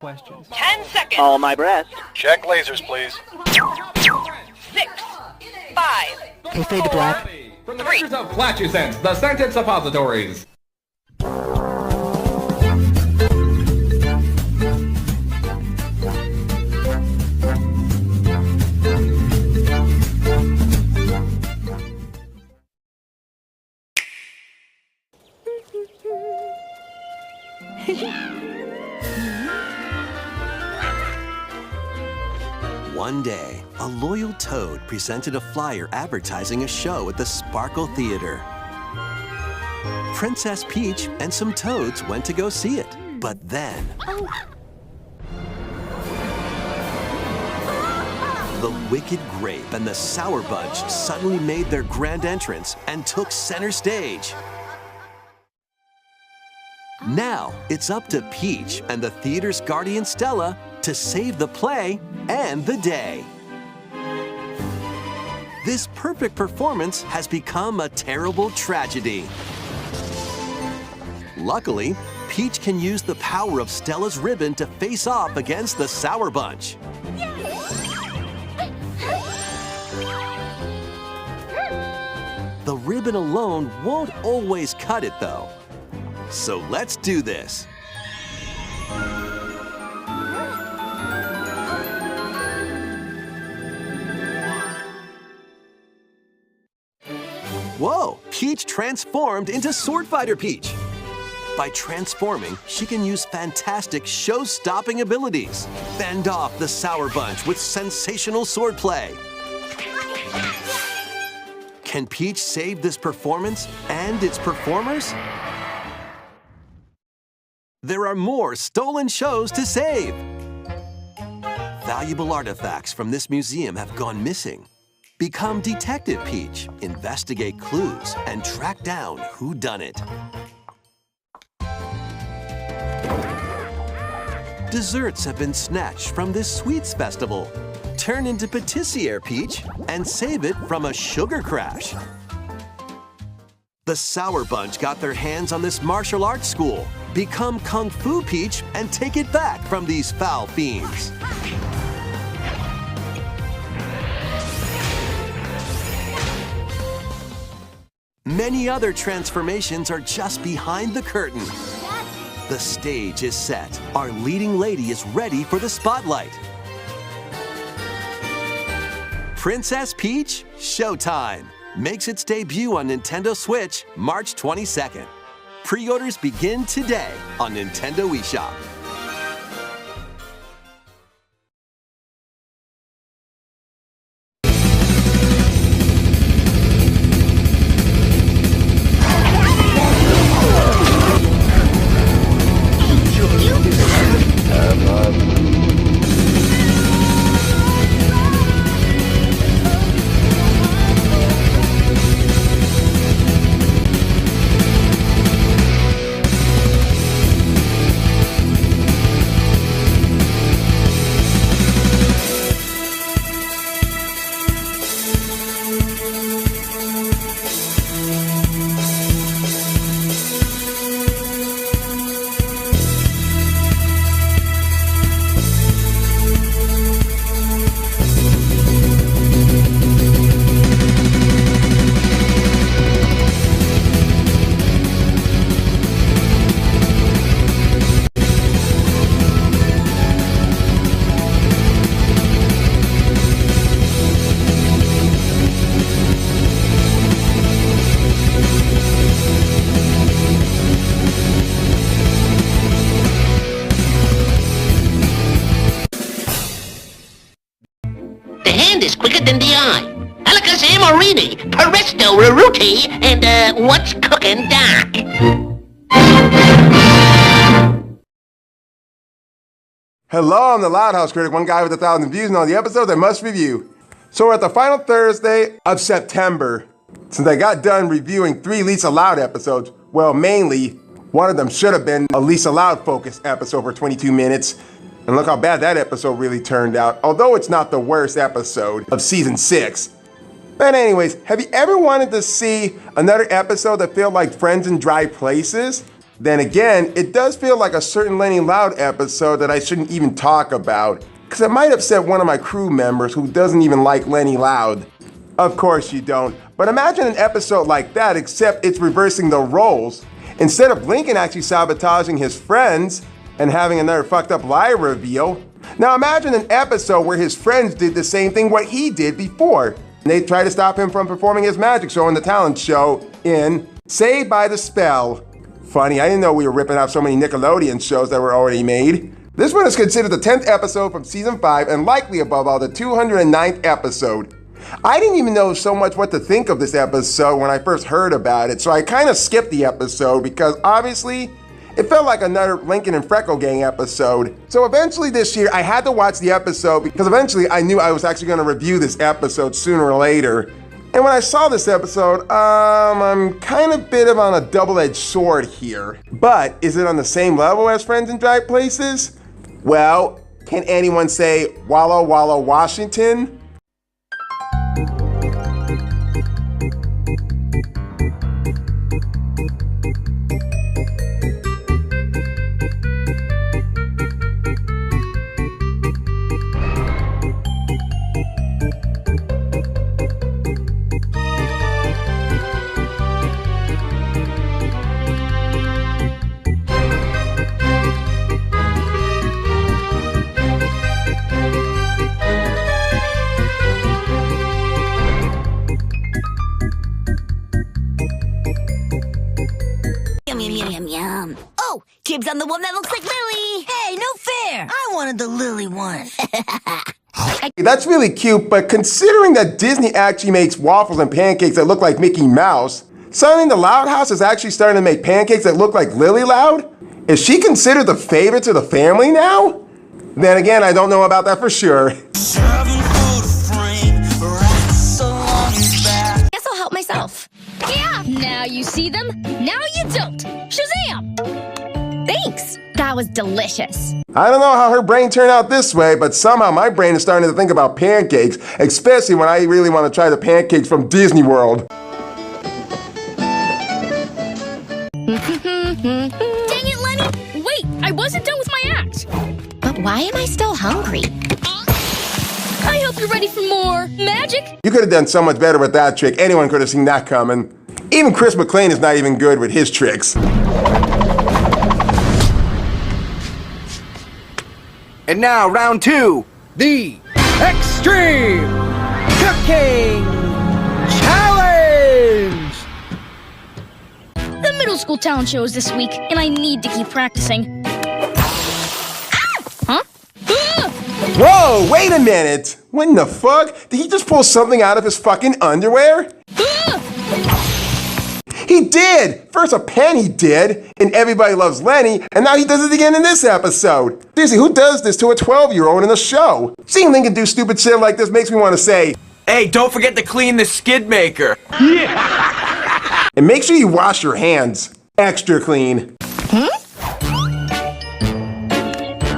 questions. 10 seconds. All my breast. Check lasers, please. 6, 5, Okay, fade to black. From the makers of Flatulence, the scented suppositories. One day, a loyal toad presented a flyer advertising a show at the Sparkle Theater. Princess Peach and some toads went to go see it, but then... The Wicked Grape and the Sour Bunch suddenly made their grand entrance and took center stage. Now, it's up to Peach and the theater's guardian Stella to save the play and the day. This perfect performance has become a terrible tragedy. Luckily, Peach can use the power of Stella's ribbon to face off against the Sour Bunch. The ribbon alone won't always cut it, though. So let's do this. Whoa! Peach transformed into Sword Fighter Peach. By transforming, she can use fantastic show-stopping abilities. Fend off the Sour Bunch with sensational swordplay. Can Peach save this performance and its performers? There are more stolen shows to save. Valuable artifacts from this museum have gone missing. Become Detective Peach, investigate clues, and track down whodunit. Desserts have been snatched from this sweets festival. Turn into Patissiere Peach and save it from a sugar crash. The Sour Bunch got their hands on this martial arts school. Become Kung Fu Peach and take it back from these foul fiends. Many other transformations are just behind the curtain. The stage is set. Our leading lady is ready for the spotlight. Princess Peach Showtime makes its debut on Nintendo Switch March 22nd. Pre-orders begin today on Nintendo eShop. Is quicker than the eye. Alakazam Morini, Presto Raruti, and what's cooking Doc? Hello, I'm the Loud House Critic, one guy with 1,000 views, and on the episodes I must review. So we're at the final Thursday of September. Since I got done reviewing 3 Lisa Loud episodes, well, mainly, one of them should have been a Lisa Loud focused episode for 22 minutes. And look how bad that episode really turned out, although it's not the worst episode of season 6. But anyways, have you ever wanted to see another episode that felt like Friends in Dry Places? Then again, it does feel like a certain Lenny Loud episode that I shouldn't even talk about, because it might upset one of my crew members who doesn't even like Lenny Loud. Of course you don't, but imagine an episode like that, except it's reversing the roles. Instead of Lincoln actually sabotaging his friends and having another fucked up lie reveal, now imagine an episode where his friends did the same thing what he did before. They tried to stop him from performing his magic show on the talent show in Saved by the Spell. Funny, I didn't know we were ripping off so many Nickelodeon shows that were already made. This one is considered the 10th episode from season 5 and likely above all the 209th episode. I didn't even know so much what to think of this episode when I first heard about it, so I kind of skipped the episode because obviously it felt like another Lincoln and Freckle Gang episode. So eventually this year I had to watch the episode because eventually I knew I was actually going to review this episode sooner or later. And when I saw this episode, I'm kind of bit of on a double-edged sword here. But is it on the same level as Friends in Dry Places? Well, can anyone say Walla Walla Washington? Yum. Oh, Kib's on the one that looks like Lily. Hey, no fair. I wanted the Lily one. That's really cute, but considering that Disney actually makes waffles and pancakes that look like Mickey Mouse, suddenly the Loud House is actually starting to make pancakes that look like Lily Loud? Is she considered the favorite to the family now? Then again, I don't know about that for sure. Guess I'll help myself. Yeah, now you see them, now you don't. Shazam! Thanks, that was delicious. I don't know how her brain turned out this way, but somehow my brain is starting to think about pancakes, especially when I really want to try the pancakes from Disney World. Dang it, Lenny! Wait, I wasn't done with my act. But why am I still hungry? I hope you're ready for more magic. You could have done so much better with that trick. Anyone could have seen that coming. Even Chris McLean is not even good with his tricks. And now, round 2, the Extreme Cooking Challenge! The middle school talent show is this week, and I need to keep practicing. Huh? Whoa, wait a minute! What in the fuck? Did he just pull something out of his fucking underwear? He did! First a pen he did, in Everybody Loves Lenny, and now he does it again in this episode. Seriously, who does this to a 12-year-old in a show? Seeing Lincoln do stupid shit like this makes me want to say, Hey, don't forget to clean the skid maker. and make sure you wash your hands. Extra clean.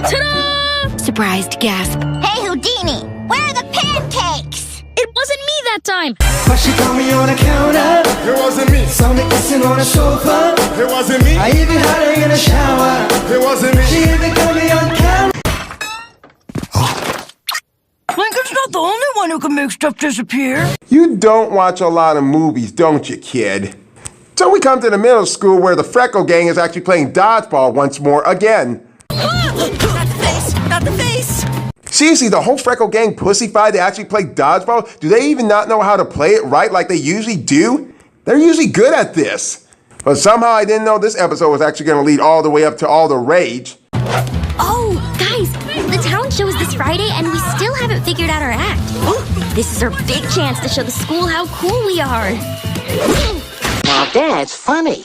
Ta-da! Surprised gasp. Hey, Houdini, where are the pancakes? It wasn't me that time. But she caught me on the counter. It wasn't me. Saw me kissing on the sofa. It wasn't me. I even had her in the shower. It wasn't me. She even got me on camera. Lincoln's not the only one who can make stuff disappear. You don't watch a lot of movies, don't you, kid? So we come to the middle school where the Freckle Gang is actually playing dodgeball once more again. Not the face, not the face. Seriously, the whole Freckle Gang pussified to actually play dodgeball? Do they even not know how to play it right like they usually do? They're usually good at this. But somehow I didn't know this episode was actually going to lead all the way up to all the rage. Oh, guys, the talent show is this Friday and we still haven't figured out our act. This is our big chance to show the school how cool we are. Now that's funny.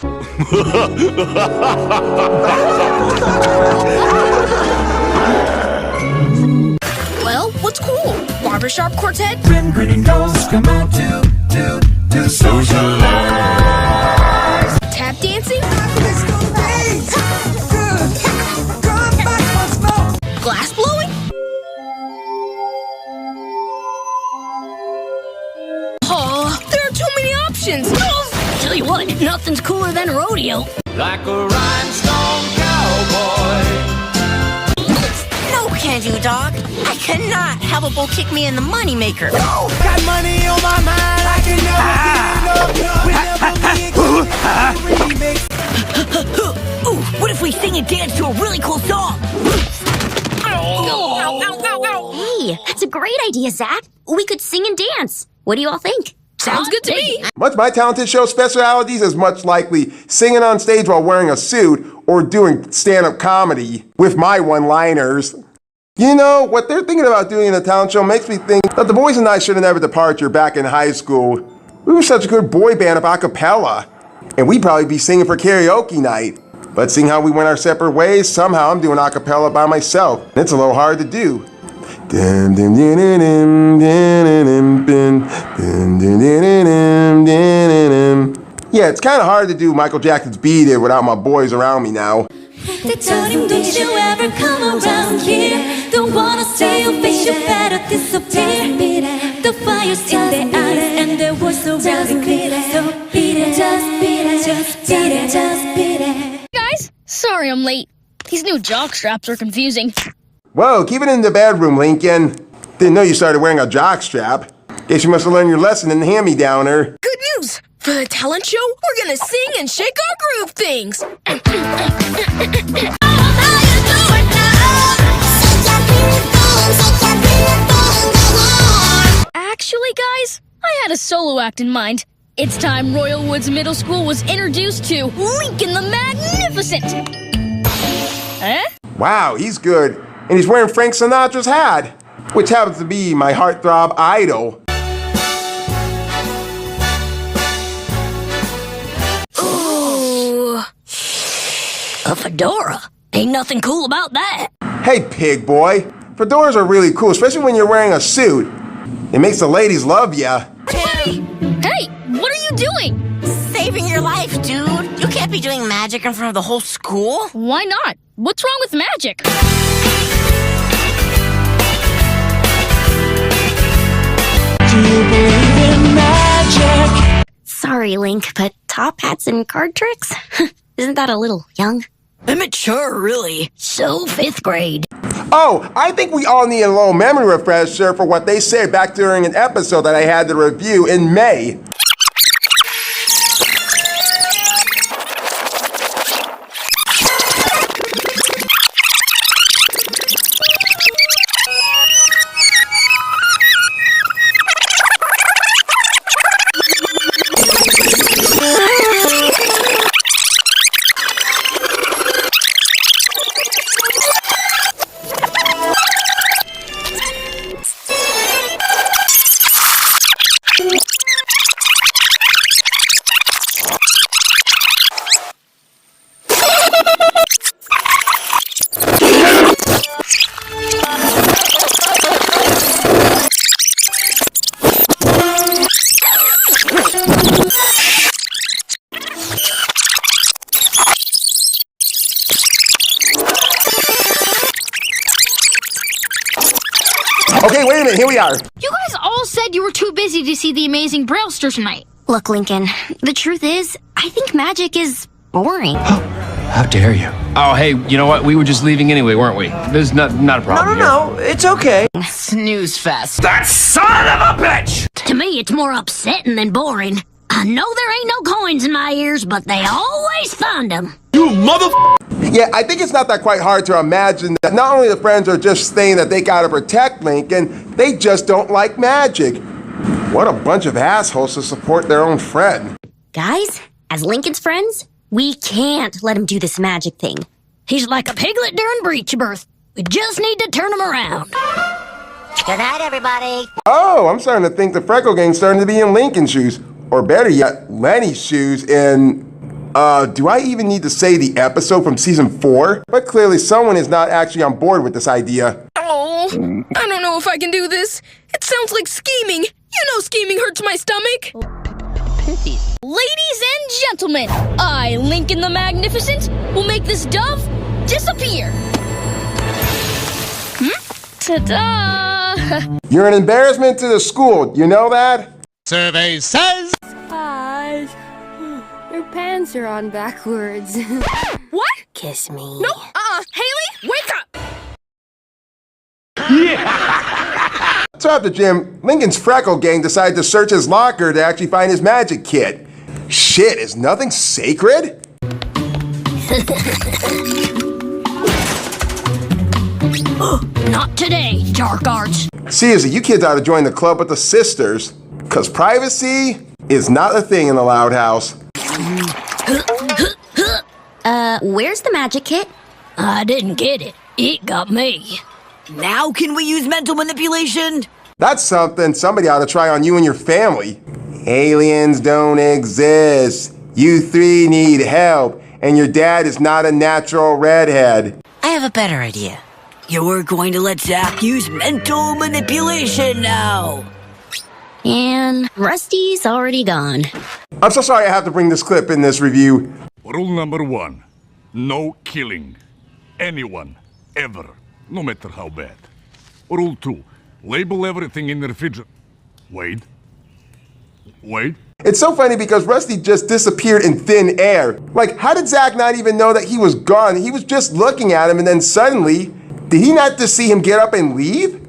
Well, what's cool? Barbershop quartet? When grinning dolls come out to socialize. Tap dancing? Glass blowing? Oh, there are too many options. Tell you what, nothing's cooler than rodeo. like a rhinestone cowboy. No can do, dog. I cannot have a bull kick me in the moneymaker. No! Got money on my mind, I can never get enough. Ooh, what if we sing and dance to a really cool song? Hey, that's a great idea, Zach. We could sing and dance. What do you all think? Sounds good to me. Much my talented show specialities is much likely singing on stage while wearing a suit or doing stand-up comedy with my one-liners. You know, what they're thinking about doing in the talent show makes me think that the boys and I should have never departed back in high school. We were such a good boy band of a cappella, and we'd probably be singing for karaoke night. But seeing how we went our separate ways, somehow I'm doing a cappella by myself. And it's a little hard to do. Yeah, it's kind of hard to do Michael Jackson's Beat It without my boys around me now. They told him, don't you ever come around here. Don't wanna see your face, you better disappear. The fire's in their eyes and their voice so rousing clear. So beat it, just beat it, just beat it, just beat it. Guys, sorry I'm late. These new jock straps are confusing. Whoa, keep it in the bedroom, Lincoln. Didn't know you started wearing a jock strap. Guess you must have learned your lesson in the hand-me-downer. Good news! For the talent show, we're gonna sing and shake our groove things. Actually, guys, I had a solo act in mind. It's time Royal Woods Middle School was introduced to Lincoln the Magnificent. Huh? Wow, he's good. And he's wearing Frank Sinatra's hat, which happens to be my heartthrob idol. Ooh. A fedora. Ain't nothing cool about that. Hey, pig boy. Fedoras are really cool, especially when you're wearing a suit. It makes the ladies love ya. Hey, what are you doing? Saving your life, dude. You can't be doing magic in front of the whole school. Why not? What's wrong with magic? Do you believe in magic? Sorry, Link, but top hats and card tricks? Isn't that a little young? Immature, really. So 5th grade. Oh, I think we all need a little memory refresher for what they said back during an episode that I had to review in May. Okay, wait a minute, here we are. You guys all said you were too busy to see the amazing Braillster tonight. Look, Lincoln, the truth is, I think magic is boring. How dare you? Oh, hey, you know what? We were just leaving anyway, weren't we? There's not a problem No, it's okay. Snooze fest. That son of a bitch! To me, it's more upsetting than boring. I know there ain't no coins in my ears, but they always find them. You mother... Yeah, I think it's not that quite hard to imagine that not only the friends are just saying that they gotta protect Lincoln, they just don't like magic. What a bunch of assholes to support their own friend. Guys, as Lincoln's friends, we can't let him do this magic thing. He's like a piglet during breech birth. We just need to turn him around. Good night, everybody. Oh, I'm starting to think the Freckle Gang's starting to be in Lincoln's shoes. Or better yet, Lenny's shoes in... do I even need to say the episode from season 4? But clearly someone is not actually on board with this idea. Oh, I don't know if I can do this. It sounds like scheming. You know scheming hurts my stomach. Ladies and gentlemen, I, Lincoln the Magnificent, will make this dove disappear. Ta-da! You're an embarrassment to the school, you know that? Survey says... Guys, your pants are on backwards. What? Kiss me. No, Haley, wake up! So after gym, Lincoln's freckle gang decided to search his locker to actually find his magic kit. Shit, is nothing sacred? Not today, dark arts. Seriously, you kids ought to join the club with the sisters, cause privacy is not a thing in the Loud House. Where's the magic kit? I didn't get it. It got me. Now can we use mental manipulation? That's something somebody ought to try on you and your family. Aliens don't exist. You three need help, and your dad is not a natural redhead. I have a better idea. You're going to let Zach use mental manipulation now. And Rusty's already gone. I'm so sorry I have to bring this clip in this review. Rule number 1, no killing anyone, ever, no matter how bad. Rule 2, label everything in the refrigerator. Wait. It's so funny because Rusty just disappeared in thin air. Like, how did Zach not even know that he was gone? He was just looking at him, and then suddenly, did he not just see him get up and leave?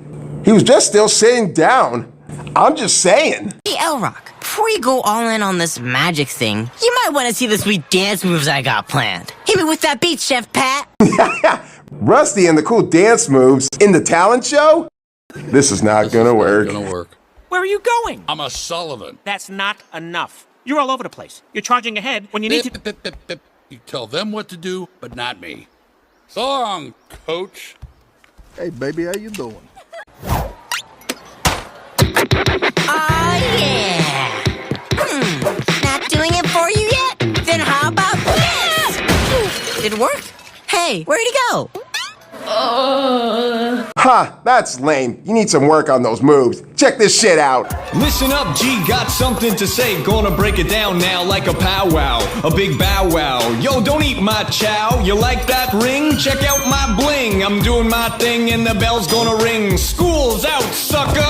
He was just still sitting down. I'm just saying. Hey, Elrock, before you go all in on this magic thing, you might want to see the sweet dance moves I got planned. Hit me with that beat, Chef Pat. Rusty and the cool dance moves in the talent show? This is not gonna work. Where are you going? I'm a Sullivan. That's not enough. You're all over the place. You're charging ahead when you need to... You tell them what to do, but not me. So long, coach. Hey, baby, how you doing? Yeah. Not doing it for you yet? Then how about this? Did it work? Hey, where'd he go? That's lame. You need some work on those moves. Check this shit out. Listen up, G, got something to say. Gonna break it down now like a powwow, a big bow wow. Yo, don't eat my chow. You like that ring? Check out my bling. I'm doing my thing and the bell's gonna ring. School's out, sucker.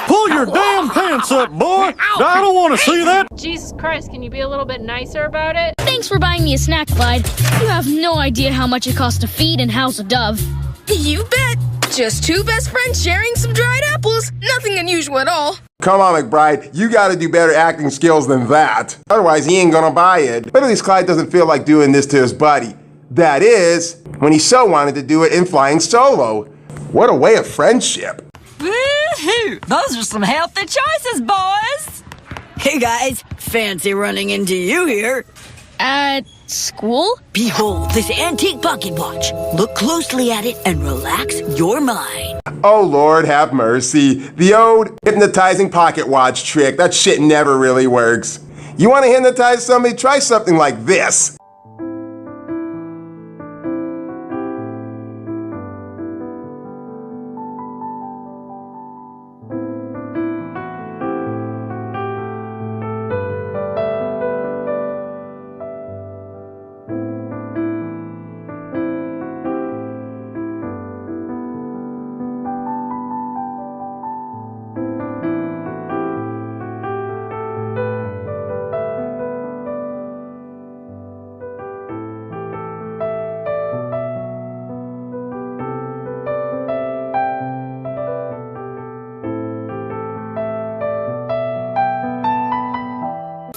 Pull your damn pants up, boy. I don't want to see that. Jesus Christ, can you be a little bit nicer about it? Thanks for buying me a snack, Clyde. You have no idea how much it costs to feed and house a dove. You bet. Just two best friends sharing some dried apples. Nothing unusual at all. Come on, McBride. You gotta do better acting skills than that. Otherwise, he ain't gonna buy it. But at least Clyde doesn't feel like doing this to his buddy. That is, when he so wanted to do it in flying solo. What a way of friendship. Woohoo! Those are some healthy choices, boys! Hey guys, fancy running into you here. At school? Behold this antique pocket watch. Look closely at it and relax your mind. Oh Lord, have mercy. The old hypnotizing pocket watch trick. That shit never really works. You want to hypnotize somebody? Try something like this.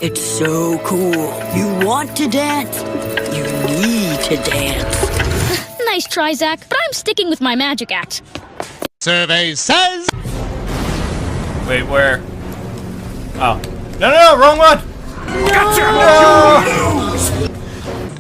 It's so cool. You want to dance. You need to dance. Nice try, Zach, but I'm sticking with my magic act. Survey says... Wait, where? Oh. No, wrong one! Gotcha!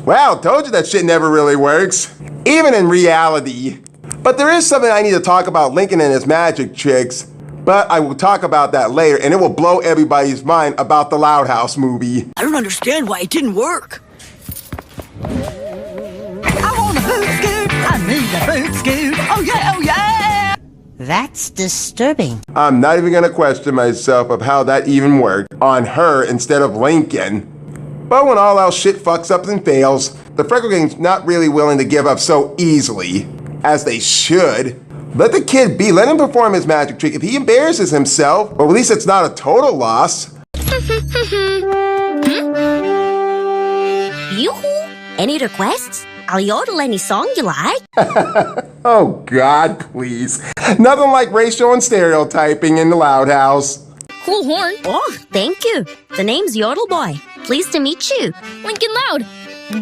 Wow, told you that shit never really works. Even in reality. But there is something I need to talk about Lincoln and his magic tricks. But I will talk about that later, and it will blow everybody's mind about the Loud House movie. I don't understand why it didn't work. I want a boot scoot. I need a boot scoot. Oh yeah. That's disturbing. I'm not even gonna question myself of how that even worked on her instead of Lincoln. But when all else shit fucks up and fails, the Freckle Gang's not really willing to give up so easily, as they should. Let the kid be, let him perform his magic trick. If he embarrasses himself, well, at least it's not a total loss. Yoo-hoo! Any requests? I'll yodel any song you like. Oh, God, please. Nothing like racial and stereotyping in the Loud House. Cool horn. Oh, thank you. The name's Yodel Boy. Pleased to meet you. Lincoln Loud.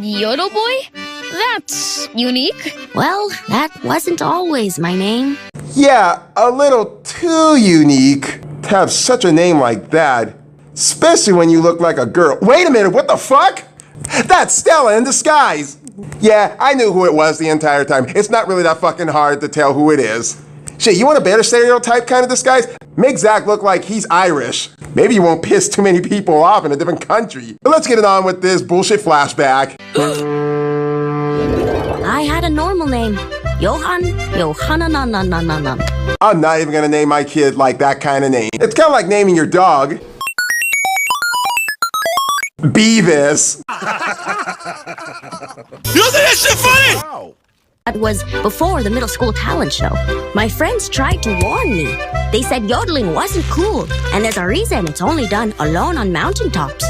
Yodel Boy? That's unique. Well, that wasn't always my name. Yeah, a little too unique to have such a name like that. Especially when you look like a girl. Wait a minute, what the fuck? That's Stella in disguise. Yeah, I knew who it was the entire time. It's not really that fucking hard to tell who it is. Shit, you want a better stereotype kind of disguise? Make Zach look like he's Irish. Maybe you won't piss too many people off in a different country. But let's get it on with this bullshit flashback. I had a normal name. Johanna. I'm not even gonna name my kid like that kind of name. It's kind of like naming your dog Beavis. You don't think that shit funny? Wow. That was before the middle school talent show. My friends tried to warn me. They said yodeling wasn't cool, and there's a reason it's only done alone on mountaintops.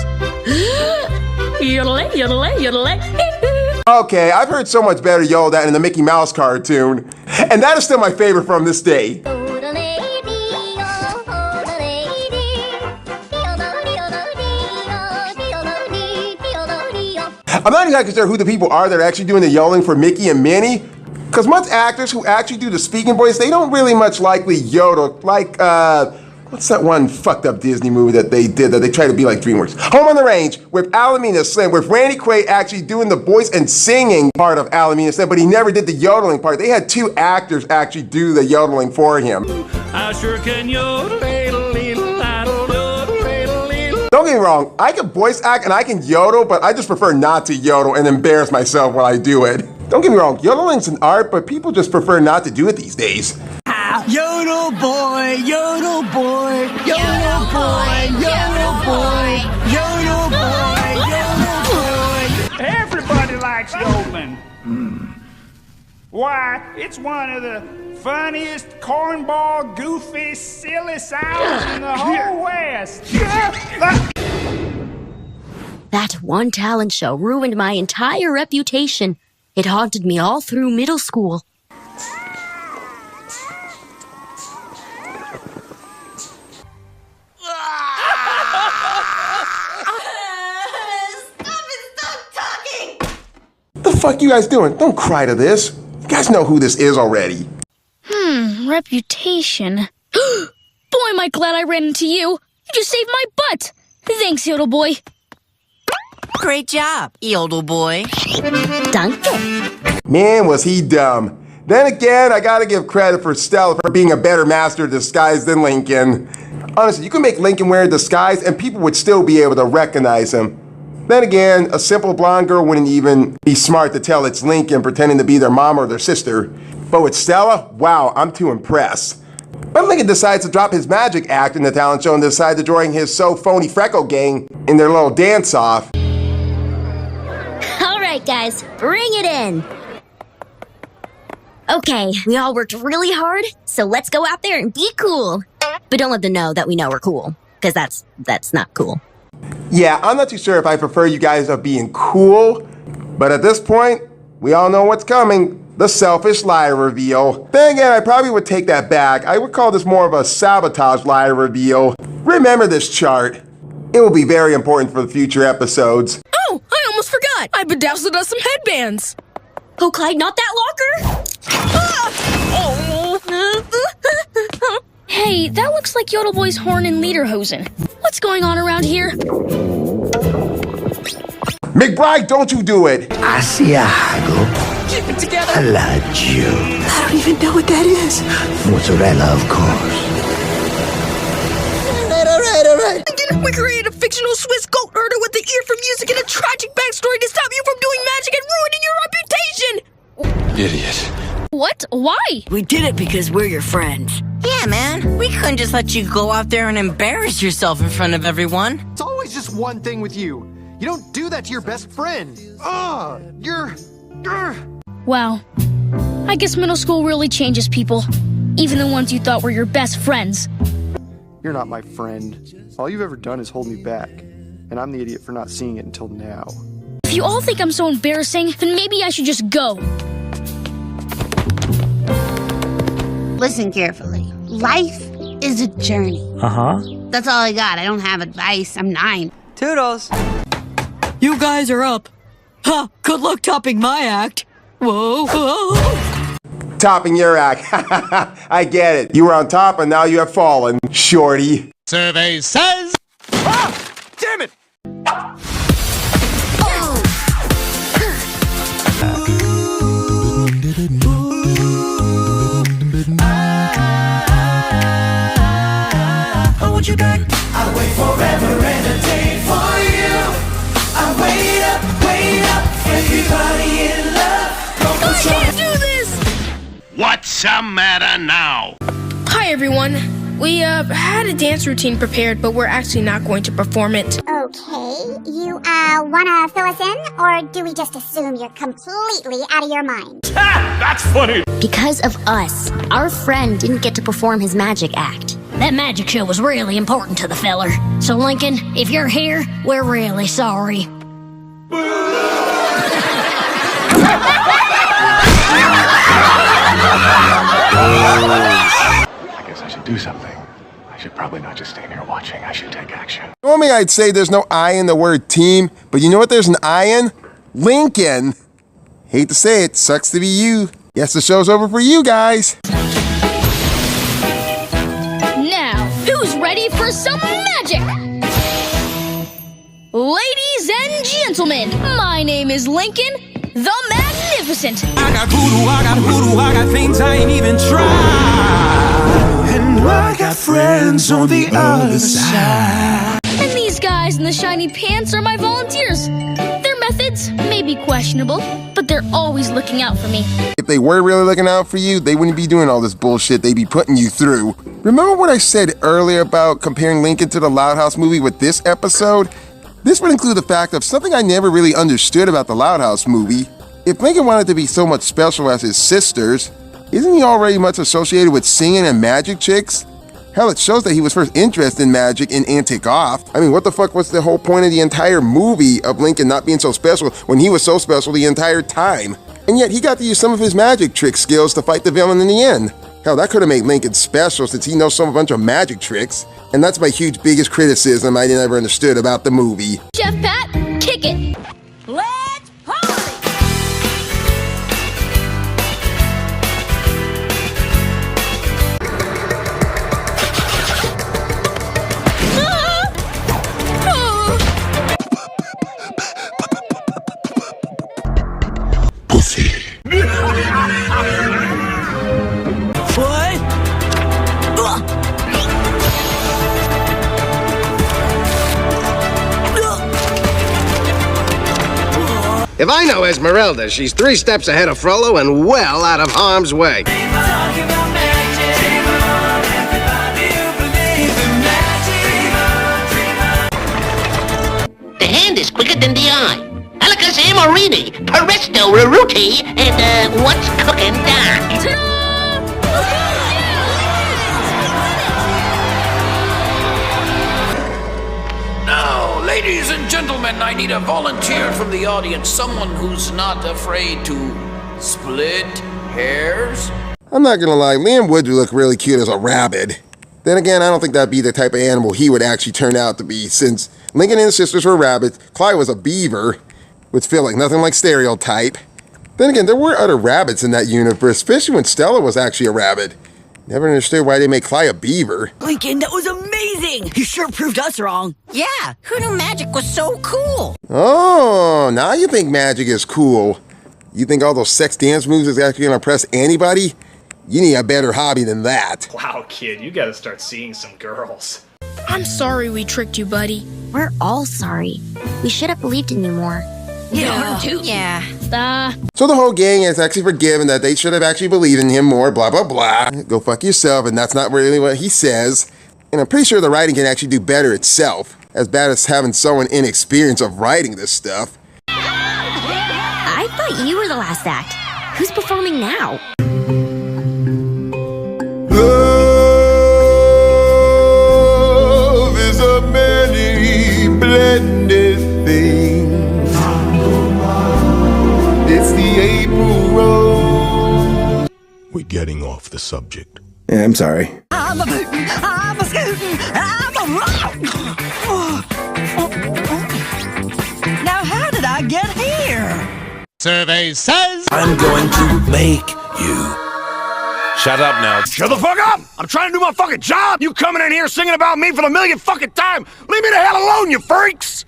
Yodelay, yodelay, yodelay. Okay, I've heard so much better yelled at in the Mickey Mouse cartoon. And that is still my favorite from this day. I'm not exactly sure who the people are that are actually doing the yelling for Mickey and Minnie. Because most actors who actually do the speaking voice, they don't really much likely yodel. Like, what's that one fucked up Disney movie that they did that they try to be like DreamWorks? Home on the Range with Alameda Slim, with Randy Quaid actually doing the voice and singing part of Alameda Slim, but he never did the yodeling part. They had two actors actually do the yodeling for him. I sure can yodel. Don't get me wrong, I can voice act and I can yodel, but I just prefer not to yodel and embarrass myself when I do it. Don't get me wrong, yodeling's an art, but people just prefer not to do it these days. Yodel boy, yodel boy, yodel boy, yodel boy, yodel boy, yodel boy. Everybody likes yodeling. Why, it's one of the funniest, cornball, goofy, silly sounds in the whole West. That one talent show ruined my entire reputation. It haunted me all through middle school. What the fuck you guys doing? Don't cry to this. You guys know who this is already. Reputation. Boy, am I glad I ran into you. You just saved my butt. Thanks, Yodel Boy. Great job, Yodel Boy. Danke. Man, was he dumb. Then again, I gotta give credit for Stella for being a better master of disguise than Lincoln. Honestly, you can make Lincoln wear a disguise and people would still be able to recognize him. Then again, a simple blonde girl wouldn't even be smart to tell it's Lincoln pretending to be their mom or their sister. But with Stella, wow, I'm too impressed. But Lincoln decides to drop his magic act in the talent show and decide to join his so phony freckle gang in their little dance-off. All right, guys, bring it in. Okay, we all worked really hard, so let's go out there and be cool. But don't let them know that we know we're cool, because that's not cool. Yeah, I'm not too sure if I prefer you guys of being cool, but at this point, we all know what's coming. The selfish liar reveal. Then again, I probably would take that back. I would call this more of a sabotage liar reveal. Remember this chart. It will be very important for the future episodes. Oh, I almost forgot. I bedazzled us some headbands. Oh, Clyde, not that locker! Hey, that looks like Yodel Boy's horn and lederhosen. What's going on around here? McBride, don't you do it! Asiago. Keep it together. Alaggio. I don't even know what that is. Mozzarella, of course. All right. We created a fictional Swiss goat herder with the ear for music and a tragic backstory to stop you from doing magic and ruining your reputation! Idiot. What? Why? We did it because we're your friends. Yeah, man. We couldn't just let you go out there and embarrass yourself in front of everyone. It's always just one thing with you. You don't do that to your best friend. Wow. I guess middle school really changes people. Even the ones you thought were your best friends. You're not my friend. All you've ever done is hold me back. And I'm the idiot for not seeing it until now. If you all think I'm so embarrassing, then maybe I should just go. Listen carefully. Life is a journey. Uh-huh. That's all I got. I don't have advice. I'm 9. Toodles. You guys are up. Huh, good luck topping my act. Whoa, whoa. Topping your act. I get it. You were on top and now you have fallen, shorty. Survey says... Ah! Damn it! I want you back. I wait forever and a day for you. I wait up, everybody in love. I can't do this! What's the matter now? Hi, everyone. We, had a dance routine prepared, but we're actually not going to perform it. Okay, you, wanna fill us in? Or do we just assume you're completely out of your mind? Ah, that's funny. Because of us, our friend didn't get to perform his magic act. That magic show was really important to the feller. So, Lincoln, if you're here, we're really sorry. I guess I should do something. I should probably not just stand here watching. I should take action. Normally I'd say there's no I in the word team, but you know what there's an I in? Lincoln. Hate to say it, sucks to be you. Guess the show's over for you guys. Now, who's ready for some magic? Ladies and gentlemen, my name is Lincoln, the Magnificent. I got voodoo, I got things I ain't even tried. And I got friends on the other side. And these guys in the shiny pants are my volunteers. Their methods may be questionable, but they're always looking out for me. If they were really looking out for you, they wouldn't be doing all this bullshit they'd be putting you through. Remember what I said earlier about comparing Lincoln to the Loud House movie with this episode? This would include the fact of something I never really understood about the Loud House movie. If Lincoln wanted to be so much special as his sisters, isn't he already much associated with singing and magic chicks? Hell, it shows that he was first interested in magic in And Take Off. I mean, what the fuck was the whole point of the entire movie of Lincoln not being so special when he was so special the entire time? And yet he got to use some of his magic trick skills to fight the villain in the end. Hell, that could have made Lincoln special since he knows some bunch of magic tricks. And that's my huge biggest criticism I never understood about the movie. Chef Pat, kick it. Let's party! Pussy. What? If I know Esmeralda, she's 3 steps ahead of Frollo and well out of harm's way. The hand is quicker than the eye. Alakazam Morini, Presto Raruti, and, what's cooking down? Now, ladies and gentlemen, I need a volunteer from the audience, someone who's not afraid to split hairs. I'm not gonna lie, Liam Wood would look really cute as a rabbit. Then again, I don't think that'd be the type of animal he would actually turn out to be, since Lincoln and his sisters were rabbits, Clyde was a beaver, which felt like nothing like stereotype. Then again, there were other rabbits in that universe, especially when Stella was actually a rabbit. Never understood why they made Clyde a beaver. Lincoln, that was amazing! You sure proved us wrong. Yeah, who knew magic was so cool? Oh, now you think magic is cool. You think all those sex dance moves is actually gonna impress anybody? You need a better hobby than that. Wow, kid, you gotta start seeing some girls. I'm sorry we tricked you, buddy. We're all sorry. We should have believed in you more. Yeah, too. Yeah. So the whole gang is actually forgiven that they should have actually believed in him more, blah, blah, blah. Go fuck yourself, and that's not really what he says. And I'm pretty sure the writing can actually do better itself, as bad as having someone inexperienced of writing this stuff. I thought you were the last act. Who's performing now? Love is a many blended thing. off the subject. Yeah, I'm sorry. I'm a bootin', I'm a scootin', I'm a Now how did I get here? Survey says I'm going to make you. Shut up now. Shut the fuck up! I'm trying to do my fucking job! You coming in here singing about me for the millionth fucking time! Leave me the hell alone, you freaks!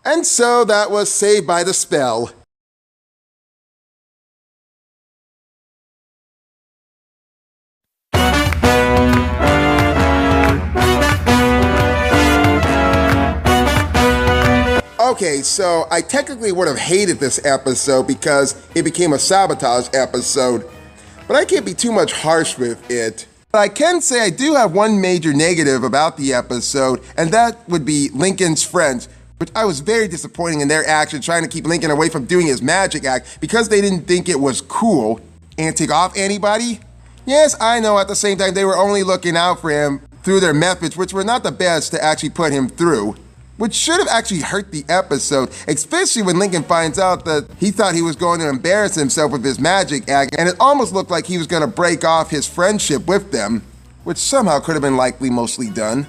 And so that was Saved by the Spell. Okay, so I technically would have hated this episode because it became a sabotage episode, but I can't be too much harsh with it. But I can say I do have one major negative about the episode, and that would be Lincoln's friends, which I was very disappointing in their action trying to keep Lincoln away from doing his magic act because they didn't think it was cool. And take off anybody? Yes, I know, at the same time they were only looking out for him through their methods, which were not the best to actually put him through. Which should have actually hurt the episode, especially when Lincoln finds out that he thought he was going to embarrass himself with his magic act, and it almost looked like he was going to break off his friendship with them, which somehow could have been likely mostly done.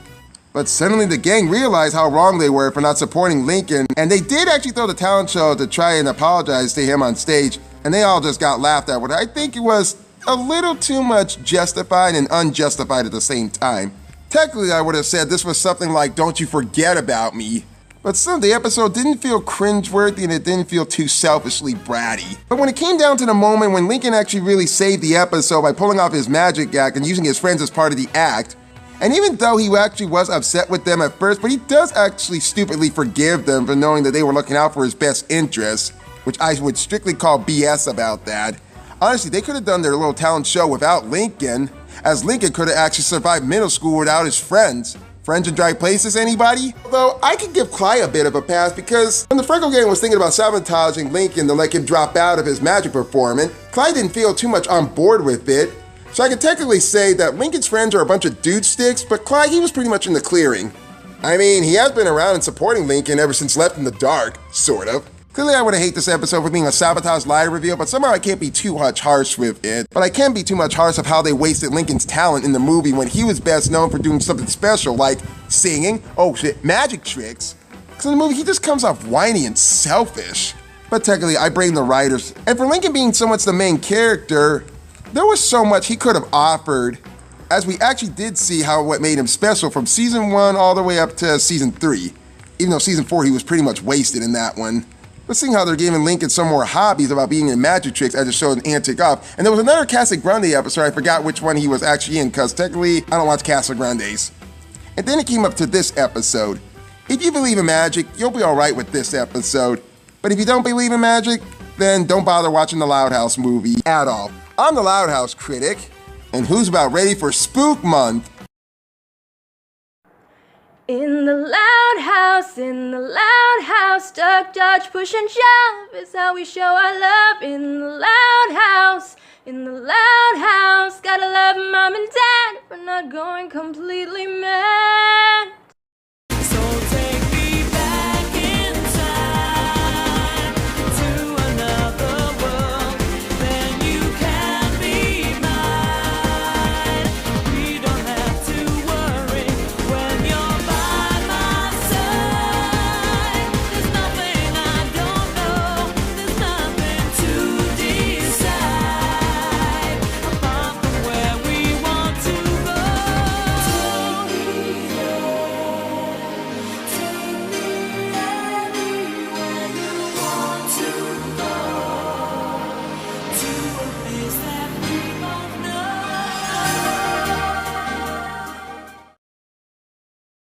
But suddenly the gang realized how wrong they were for not supporting Lincoln, and they did actually throw the talent show to try and apologize to him on stage, and they all just got laughed at, what I think it was a little too much justified and unjustified at the same time. Technically, I would have said this was something like, "Don't you forget about me." But still, the episode didn't feel cringeworthy and it didn't feel too selfishly bratty. But when it came down to the moment when Lincoln actually really saved the episode by pulling off his magic act and using his friends as part of the act, and even though he actually was upset with them at first, but he does actually stupidly forgive them for knowing that they were looking out for his best interests, which I would strictly call BS about that. Honestly, they could have done their little talent show without Lincoln, as Lincoln could have actually survived middle school without his friends. Friends in dry places, anybody? Although, I could give Clyde a bit of a pass because when the Freckle Gang was thinking about sabotaging Lincoln to let him drop out of his magic performance, Clyde didn't feel too much on board with it. So I could technically say that Lincoln's friends are a bunch of dude sticks, but Clyde, he was pretty much in the clearing. I mean, he has been around and supporting Lincoln ever since Left in the Dark, sort of. Clearly, I would hate this episode for being a sabotage lie reveal, but somehow I can't be too much harsh with it. But I can be too much harsh of how they wasted Lincoln's talent in the movie when he was best known for doing something special like singing, oh shit, magic tricks. Because in the movie, he just comes off whiny and selfish. But technically, I blame the writers. And for Lincoln being so much the main character, there was so much he could have offered, as we actually did see how what made him special from season 1 all the way up to season 3. Even though season 4, he was pretty much wasted in that one. But seeing how they're giving Lincoln some more hobbies about being in magic tricks as it showed an take off. And there was another Casa Grande episode, I forgot which one he was actually in, because technically, I don't watch Casa Grandes. And then it came up to this episode. If you believe in magic, you'll be alright with this episode. But if you don't believe in magic, then don't bother watching the Loud House movie at all. I'm the Loud House Critic, and who's about ready for Spook Month? In the loud house, duck, dodge, push and shove is how we show our love. In the loud house, gotta love mom and dad for not going completely mad.